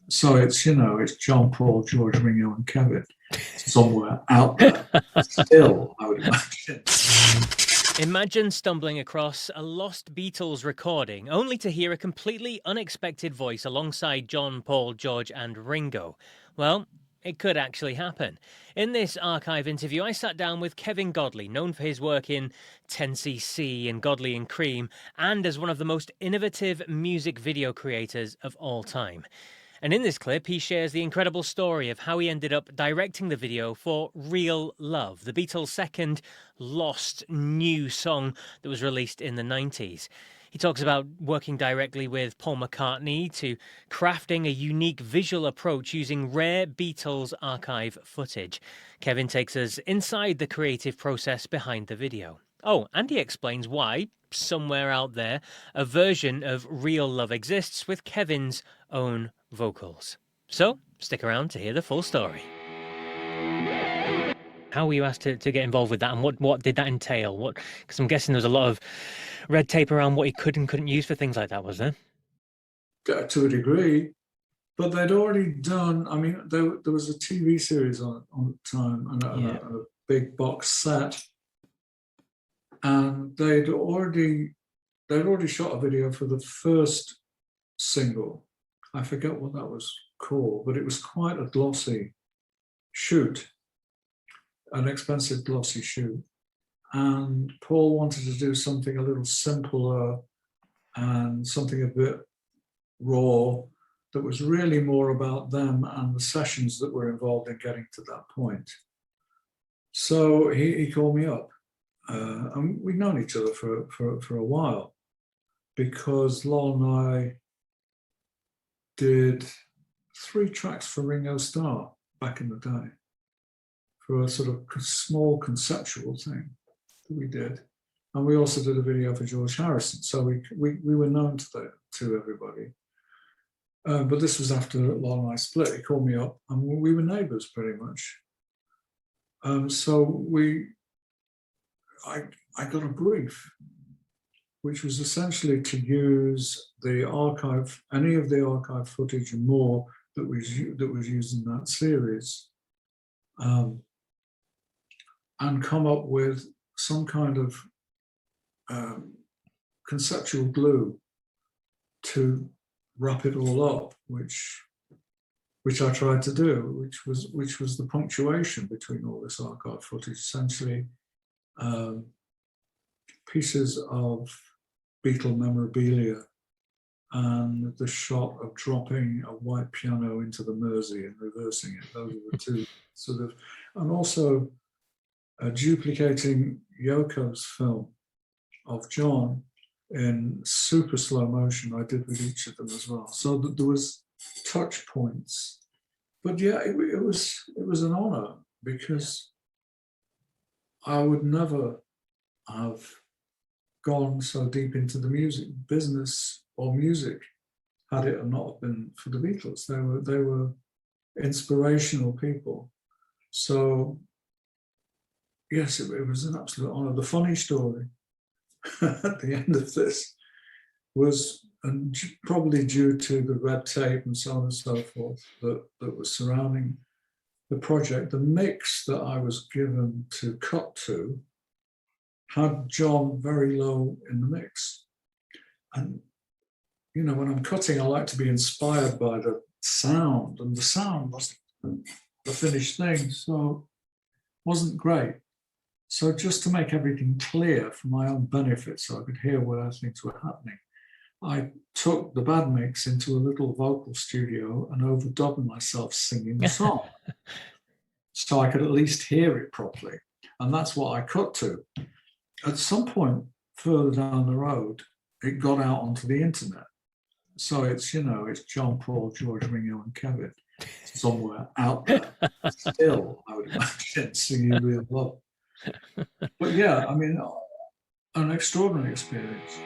So it's John, Paul, George, Ringo, and Kevin somewhere out there. Still, I would imagine. Imagine stumbling across a lost Beatles recording only to hear a completely unexpected voice alongside John, Paul, George, and Ringo. Well, it could actually happen. In this archive interview, I sat down with Kevin Godley, known for his work in 10cc and Godley and Creme, and as one of the most innovative music video creators of all time. And in this clip, he shares the incredible story of how he ended up directing the video for Real Love, the Beatles' second lost new song that was released in the 90s. He talks about working directly with Paul McCartney to crafting a unique visual approach using rare Beatles archive footage. Kevin takes us inside the creative process behind the video. Oh, and he explains why, somewhere out there, a version of Real Love exists with Kevin's own vocals. So, stick around to hear the full story. How were you asked to get involved with that, and what did that entail? Because I'm guessing there was a lot of red tape around what you could and couldn't use for things like that, was there? To a degree, but they'd already done. I mean, there was a TV series on at the time Yeah. and a big box set, and they'd already shot a video for the first single. I forget what that was called, but it was quite a glossy shoot, an expensive glossy shoot. And Paul wanted to do something a little simpler and something a bit raw that was really more about them and the sessions that were involved in getting to that point. So he called me up, and we'd known each other for a while because Lol and I did 3 tracks for Ringo Starr back in the day for a sort of small conceptual thing that we did. And we also did a video for George Harrison. So we were known to everybody. But this was after Lol and I split. He called me up and we were neighbors pretty much. So I got a brief, which was essentially to use the archive, any of the archive footage and more that was used in that series, and come up with some kind of conceptual glue to wrap it all up, which I tried to do, which was the punctuation between all this archive footage, essentially pieces of Beatle memorabilia and the shot of dropping a white piano into the Mersey and reversing it. Those are the two sort of, and also duplicating Yoko's film of John in super slow motion. I did with each of them as well. So that there was touch points. But yeah, it was an honor because I would never have gone so deep into the music business or music had it not been for the Beatles. They were inspirational people. So yes, it was an absolute honor. The funny story at the end of this was, and probably due to the red tape and so on and so forth that was surrounding the project, the mix that I was given to cut to had John very low in the mix. And, you know, when I'm cutting, I like to be inspired by the sound, and the sound wasn't the finished thing, so it wasn't great. So just to make everything clear for my own benefit, so I could hear where things were happening, I took the bad mix into a little vocal studio and overdubbed myself singing the song. So I could at least hear it properly. And that's what I cut to. At some point further down the road, it got out onto the internet. So it's John, Paul, George, Ringo, and Kevin somewhere out there. Still, I would imagine, singing Real Love. But yeah, I mean, an extraordinary experience.